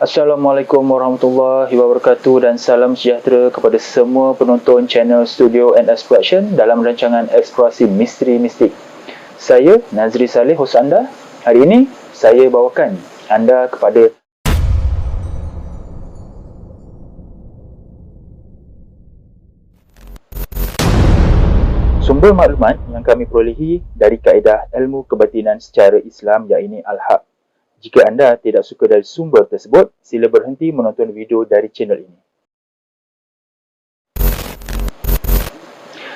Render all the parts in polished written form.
Assalamualaikum warahmatullahi wabarakatuh dan salam sejahtera kepada semua penonton channel Studio and Exploration dalam rancangan Eksplorasi Misteri Mistik. Saya Nazri Saleh, hos anda. Hari ini saya bawakan anda kepada sumber maklumat yang kami perolehi dari kaedah ilmu kebatinan secara Islam, iaitu Al-Haq. Jika anda tidak suka dari sumber tersebut, sila berhenti menonton video dari channel ini.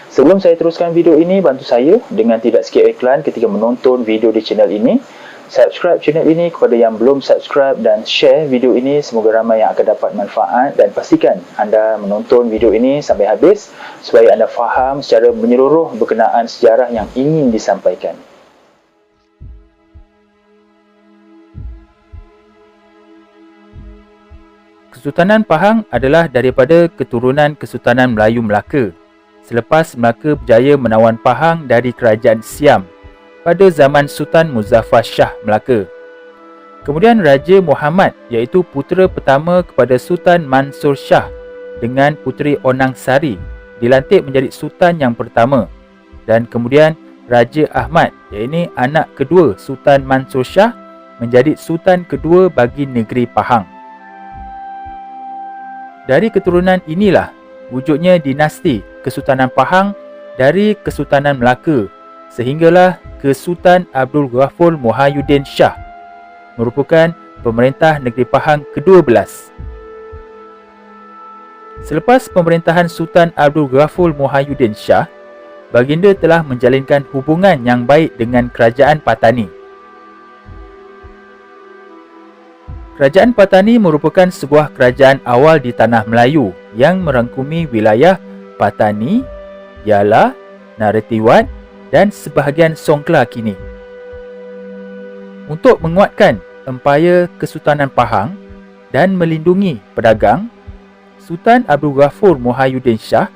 Sebelum saya teruskan video ini, bantu saya dengan tidak skip iklan ketika menonton video di channel ini. Subscribe channel ini kepada yang belum subscribe dan share video ini, semoga ramai yang akan dapat manfaat, dan pastikan anda menonton video ini sampai habis supaya anda faham secara menyeluruh berkenaan sejarah yang ingin disampaikan. Kesultanan Pahang adalah daripada keturunan Kesultanan Melayu Melaka selepas Melaka berjaya menawan Pahang dari Kerajaan Siam pada zaman Sultan Muzaffar Shah Melaka. Kemudian Raja Muhammad, iaitu putera pertama kepada Sultan Mansur Shah dengan Puteri Onang Sari, dilantik menjadi Sultan yang pertama, dan kemudian Raja Ahmad, iaitu anak kedua Sultan Mansur Shah, menjadi Sultan kedua bagi negeri Pahang. Dari keturunan inilah wujudnya dinasti Kesultanan Pahang dari Kesultanan Melaka sehinggalah ke Sultan Abdul Ghafur Muhyiddin Shah, merupakan pemerintah negeri Pahang ke-12. Selepas pemerintahan Sultan Abdul Ghafur Muhyiddin Shah, baginda telah menjalinkan hubungan yang baik dengan Kerajaan Patani. Kerajaan Patani merupakan sebuah kerajaan awal di Tanah Melayu yang merangkumi wilayah Patani, Yala, Naratiwat dan sebahagian Songkla kini. Untuk menguatkan empayar Kesultanan Pahang dan melindungi pedagang, Sultan Abdul Ghafur Muhyiddin Shah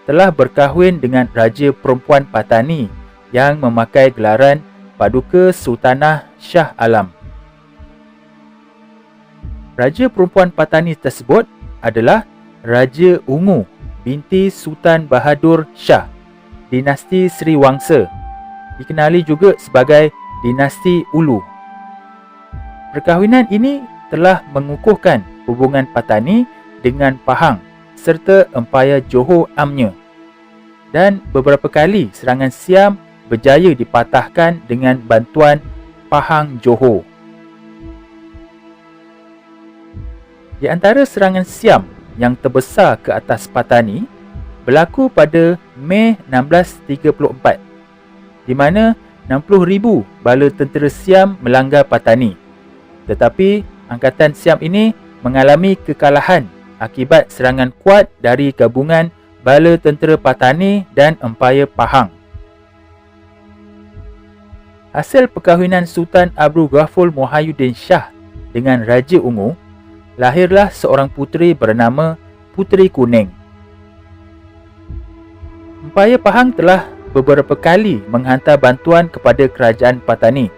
telah berkahwin dengan Raja Perempuan Patani yang memakai gelaran Paduka Sultanah Shah Alam. Raja Perempuan Patani tersebut adalah Raja Ungu binti Sultan Bahadur Shah, dinasti Sri Wangsa, dikenali juga sebagai dinasti Ulu. Perkahwinan ini telah mengukuhkan hubungan Patani dengan Pahang serta empayar Johor amnya, dan beberapa kali serangan Siam berjaya dipatahkan dengan bantuan Pahang Johor. Di antara serangan Siam yang terbesar ke atas Patani berlaku pada Mei 1634, di mana 60,000 bala tentera Siam melanggar Patani. Tetapi angkatan Siam ini mengalami kekalahan akibat serangan kuat dari gabungan bala tentera Patani dan empayar Pahang. Hasil perkahwinan Sultan Abdul Ghafur Muhyiddin Shah dengan Raja Ungu, lahirlah seorang puteri bernama Puteri Kuning. Empayar Pahang telah beberapa kali menghantar bantuan kepada kerajaan Patani,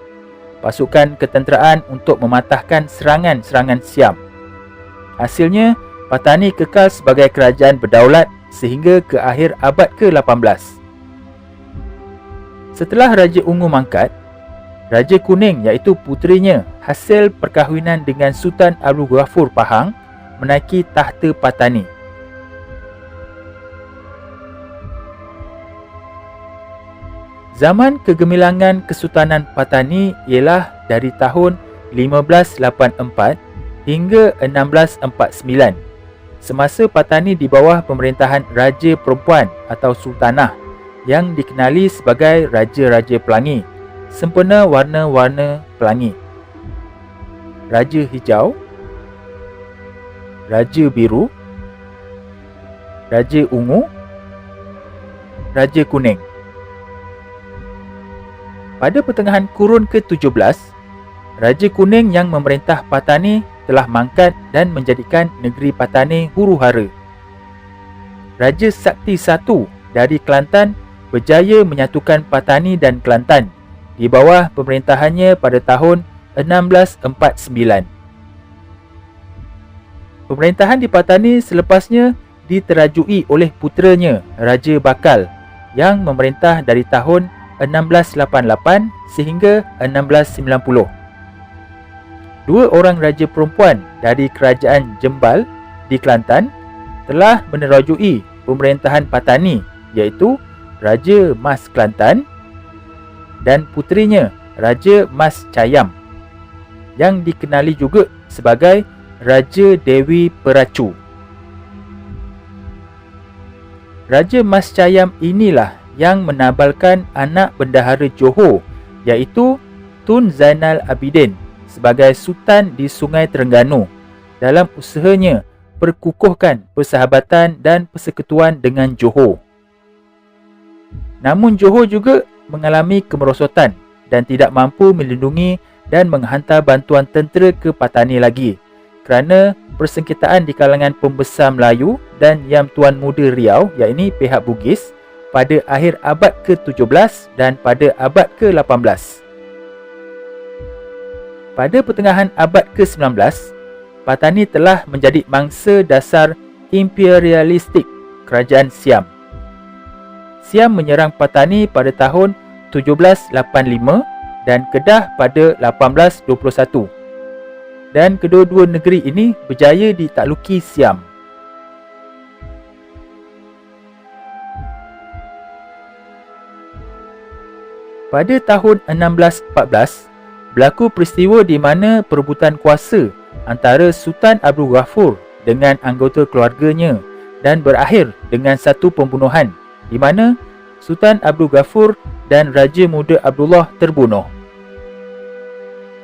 pasukan ketenteraan untuk mematahkan serangan-serangan Siam. Hasilnya, Patani kekal sebagai kerajaan berdaulat sehingga ke akhir abad ke-18. Setelah Raja Ungu mangkat, Raja Kuning, iaitu puterinya hasil perkahwinan dengan Sultan Abdul Ghafur Pahang, menaiki tahta Patani. Zaman kegemilangan Kesultanan Patani ialah dari tahun 1584 hingga 1649. Semasa Patani di bawah pemerintahan Raja Perempuan atau Sultanah yang dikenali sebagai Raja-Raja Pelangi, sempena warna-warna pelangi. Raja Hijau, Raja Biru, Raja Ungu, Raja Kuning. Pada pertengahan kurun ke-17, Raja Kuning yang memerintah Patani telah mangkat dan menjadikan negeri Patani huru-hara. Raja Sakti I dari Kelantan berjaya menyatukan Patani dan Kelantan di bawah pemerintahannya pada tahun 1649. Pemerintahan di Patani selepasnya diterajui oleh puteranya Raja Bakal yang memerintah dari tahun 1688 sehingga 1690. Dua orang raja perempuan dari kerajaan Jembal di Kelantan telah menerajui pemerintahan Patani, iaitu Raja Mas Kelantan dan puterinya Raja Mas Cayam yang dikenali juga sebagai Raja Dewi Peracu. Raja Mas Cayam inilah yang menabalkan anak bendahara Johor, iaitu Tun Zainal Abidin sebagai Sultan di Sungai Terengganu dalam usahanya perkukuhkan persahabatan dan persekutuan dengan Johor. Namun Johor juga mengalami kemerosotan dan tidak mampu melindungi dan menghantar bantuan tentera ke Patani lagi kerana persengketaan di kalangan pembesar Melayu dan Yang Tuan Muda Riau, iaitu pihak Bugis, pada akhir abad ke-17 dan pada abad ke-18. Pada pertengahan abad ke-19, Patani telah menjadi mangsa dasar imperialistik kerajaan Siam. Siam menyerang Patani pada tahun 1785 dan Kedah pada 1821. Dan kedua-dua negeri ini berjaya ditakluki Siam. Pada tahun 1614, berlaku peristiwa di mana perebutan kuasa antara Sultan Abdul Ghafur dengan anggota keluarganya dan berakhir dengan satu pembunuhan di mana Sultan Abdul Ghafur dan Raja Muda Abdullah terbunuh.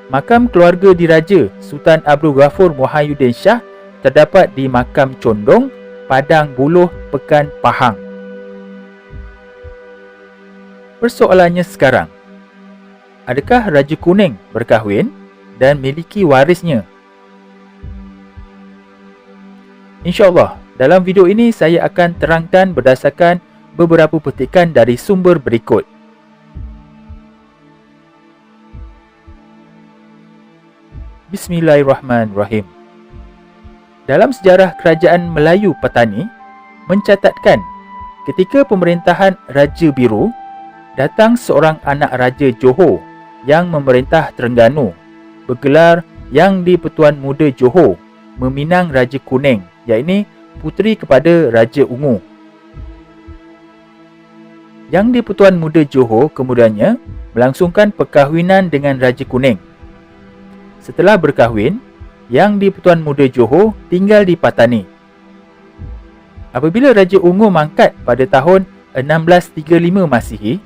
Makam keluarga diraja Sultan Abdul Ghafur Muhyiddin Shah terdapat di Makam Condong, Padang Buluh, Pekan Pahang. Persoalannya sekarang, adakah Raja Kuning berkahwin dan miliki warisnya? InsyaAllah, dalam video ini saya akan terangkan berdasarkan beberapa petikan dari sumber berikut. Bismillahirrahmanirrahim. Dalam sejarah kerajaan Melayu Patani mencatatkan ketika pemerintahan Raja Biru, datang seorang anak Raja Johor yang memerintah Terengganu, bergelar Yang di-Pertuan Muda Johor, meminang Raja Kuning, iaitu puteri kepada Raja Ungu. Yang di-Pertuan Muda Johor kemudiannya melangsungkan perkahwinan dengan Raja Kuning. Setelah berkahwin, Yang di-Pertuan Muda Johor tinggal di Patani. Apabila Raja Ungu mangkat pada tahun 1635 Masihi,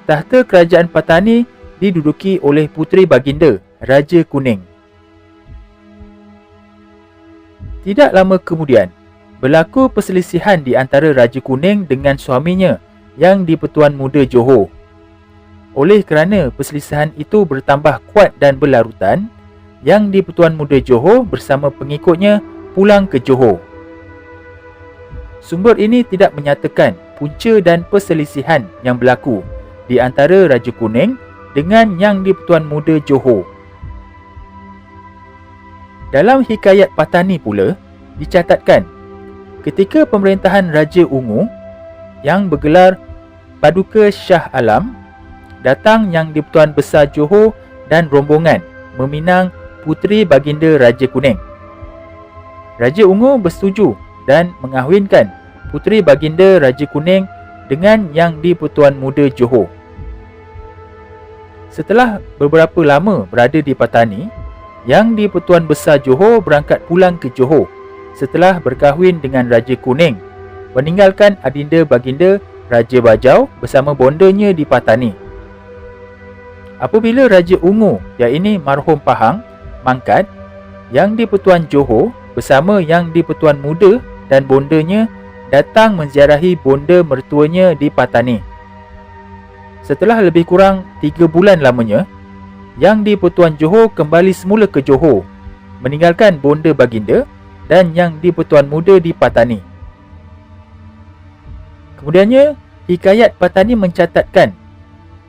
tahta kerajaan Patani diduduki oleh puteri baginda Raja Kuning. Tidak lama kemudian, berlaku perselisihan di antara Raja Kuning dengan suaminya Yang di-Pertuan Muda Johor. Oleh kerana perselisihan itu bertambah kuat dan berlarutan, Yang di-Pertuan Muda Johor bersama pengikutnya pulang ke Johor. Sumber ini tidak menyatakan punca dan perselisihan yang berlaku di antara Raja Kuning dengan Yang di-Pertuan Muda Johor. Dalam hikayat Patani pula dicatatkan, ketika pemerintahan Raja Ungu yang bergelar Paduka Shah Alam, datang Yang di-Pertuan Besar Johor dan rombongan meminang puteri baginda Raja Kuning. Raja Ungu bersetuju dan mengahwinkan puteri baginda Raja Kuning dengan Yang di-Pertuan Muda Johor. Setelah beberapa lama berada di Patani, Yang di-Pertuan Besar Johor berangkat pulang ke Johor setelah berkahwin dengan Raja Kuning, meninggalkan adinda baginda Raja Bajau bersama bondanya di Patani. Apabila Raja Ungu, iaitu marhum Pahang, mangkat, Yang di-Pertuan Johor bersama Yang di-Pertuan Muda dan bondanya datang menziarahi bonda mertuanya di Patani. Setelah lebih kurang 3 bulan lamanya, Yang di-Pertuan Johor kembali semula ke Johor, meninggalkan bonda baginda dan Yang di-Pertuan Muda di Patani. Kemudiannya, hikayat Patani mencatatkan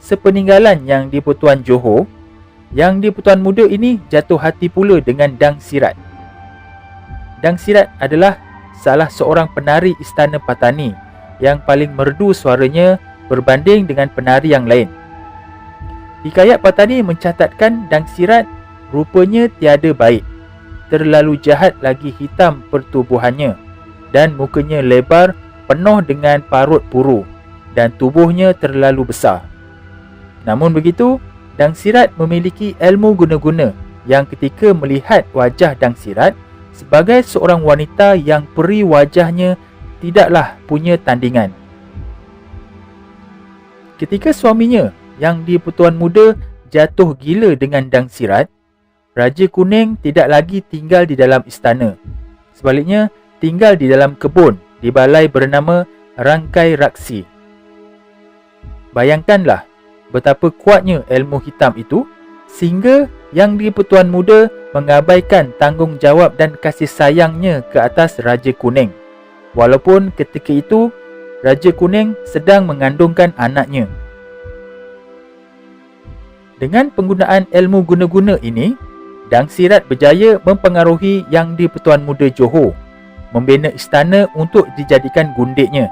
sepeninggalan Yang di-Pertuan Johor, Yang di-Pertuan Muda ini jatuh hati pula dengan Dang Sirat. Dang Sirat adalah salah seorang penari istana Patani yang paling merdu suaranya berbanding dengan penari yang lain. Hikayat Patani mencatatkan Dang Sirat rupanya tiada baik, terlalu jahat lagi hitam pertubuhannya dan mukanya lebar penuh dengan parut puru dan tubuhnya terlalu besar. Namun begitu, Dang Sirat memiliki ilmu guna-guna yang ketika melihat wajah Dang Sirat sebagai seorang wanita yang peri wajahnya tidaklah punya tandingan. Ketika suaminya yang di-Pertuan Muda jatuh gila dengan Dang Sirat, Raja Kuning tidak lagi tinggal di dalam istana. Sebaliknya, tinggal di dalam kebun di balai bernama Rangkai Raksi. Bayangkanlah betapa kuatnya ilmu hitam itu sehingga yang di-Pertuan Muda mengabaikan tanggungjawab dan kasih sayangnya ke atas Raja Kuning. Walaupun ketika itu Raja Kuning sedang mengandungkan anaknya. Dengan penggunaan ilmu guna-guna ini, Dang Sirat berjaya mempengaruhi Yang di-Pertuan Muda Johor, membina istana untuk dijadikan gundiknya.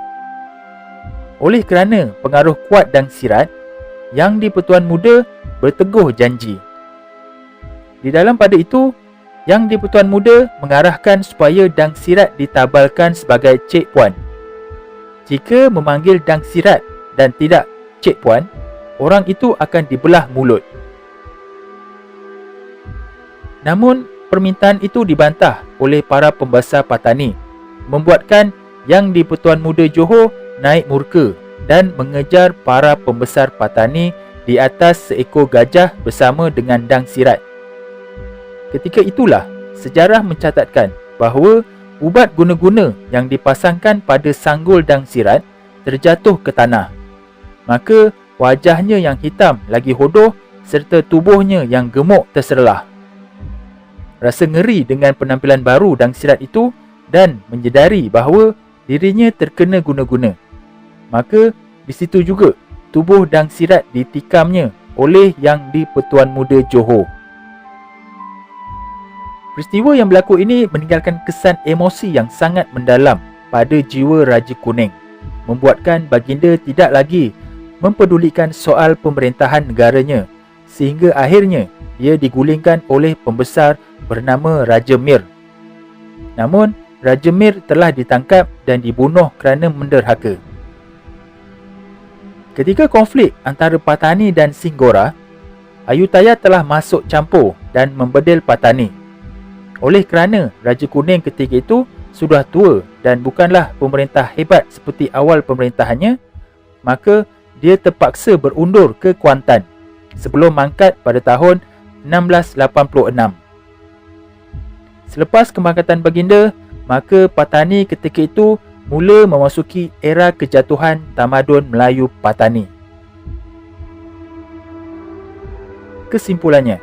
Oleh kerana pengaruh kuat Dang Sirat, Yang di-Pertuan Muda berteguh janji. Di dalam pada itu, Yang di-Pertuan Muda mengarahkan supaya Dang Sirat ditabalkan sebagai Cik Puan. Jika memanggil Dang Sirat dan tidak Cik Puan, orang itu akan dibelah mulut. Namun, permintaan itu dibantah oleh para pembesar Patani, membuatkan Yang di-Pertuan Muda Johor naik murka dan mengejar para pembesar Patani di atas seekor gajah bersama dengan Dang Sirat. Ketika itulah sejarah mencatatkan bahawa ubat guna-guna yang dipasangkan pada sanggul Dang Sirat terjatuh ke tanah. Maka wajahnya yang hitam lagi hodoh serta tubuhnya yang gemuk terserlah. Rasa ngeri dengan penampilan baru Dang Sirat itu dan menyedari bahawa dirinya terkena guna-guna. Maka di situ juga tubuh Dang Sirat ditikamnya oleh Yang di-Pertuan Muda Johor. Peristiwa yang berlaku ini meninggalkan kesan emosi yang sangat mendalam pada jiwa Raja Kuning, membuatkan baginda tidak lagi mempedulikan soal pemerintahan negaranya sehingga akhirnya ia digulingkan oleh pembesar bernama Raja Mir. Namun, Raja Mir telah ditangkap dan dibunuh kerana menderhaka. Ketika konflik antara Patani dan Singgora, Ayutthaya telah masuk campur dan membedil Patani. Oleh kerana Raja Kuning ketika itu sudah tua dan bukanlah pemerintah hebat seperti awal pemerintahannya, maka dia terpaksa berundur ke Kuantan sebelum mangkat pada tahun 1686. Selepas kemangkatan baginda, maka Patani ketika itu mula memasuki era kejatuhan tamadun Melayu Patani. Kesimpulannya,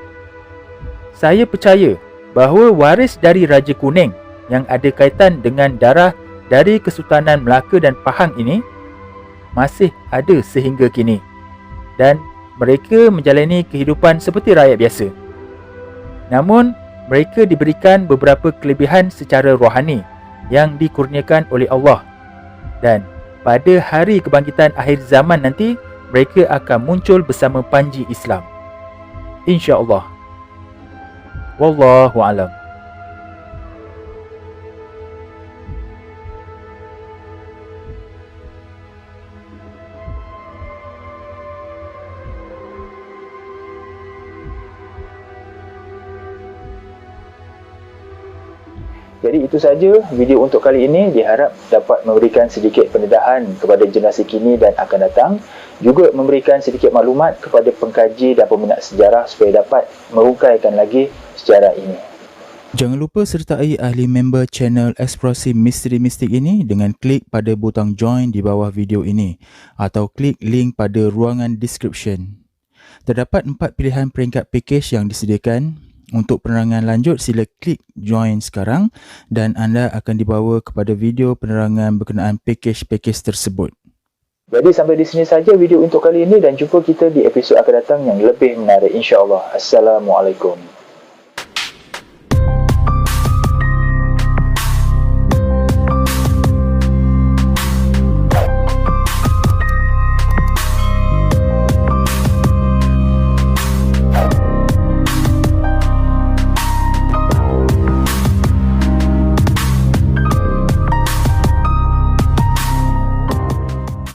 saya percaya bahawa waris dari Raja Kuning yang ada kaitan dengan darah dari Kesultanan Melaka dan Pahang ini masih ada sehingga kini dan mereka menjalani kehidupan seperti rakyat biasa. Namun, mereka diberikan beberapa kelebihan secara rohani yang dikurniakan oleh Allah dan pada hari kebangkitan akhir zaman nanti mereka akan muncul bersama panji Islam, insya-Allah. Wallahu a'lam. Jadi itu saja video untuk kali ini, diharap dapat memberikan sedikit pendedahan kepada generasi kini dan akan datang, juga memberikan sedikit maklumat kepada pengkaji dan peminat sejarah supaya dapat merungkaikan lagi sejarah ini. Jangan lupa sertai ahli member channel Eksplorasi Misteri Mistik ini dengan klik pada butang join di bawah video ini atau klik link pada ruangan description. Terdapat 4 pilihan peringkat package yang disediakan. Untuk penerangan lanjut, sila klik join sekarang dan anda akan dibawa kepada video penerangan berkenaan package-package tersebut. Jadi sampai di sini saja video untuk kali ini dan jumpa kita di episod akan datang yang lebih menarik insya-Allah. Assalamualaikum.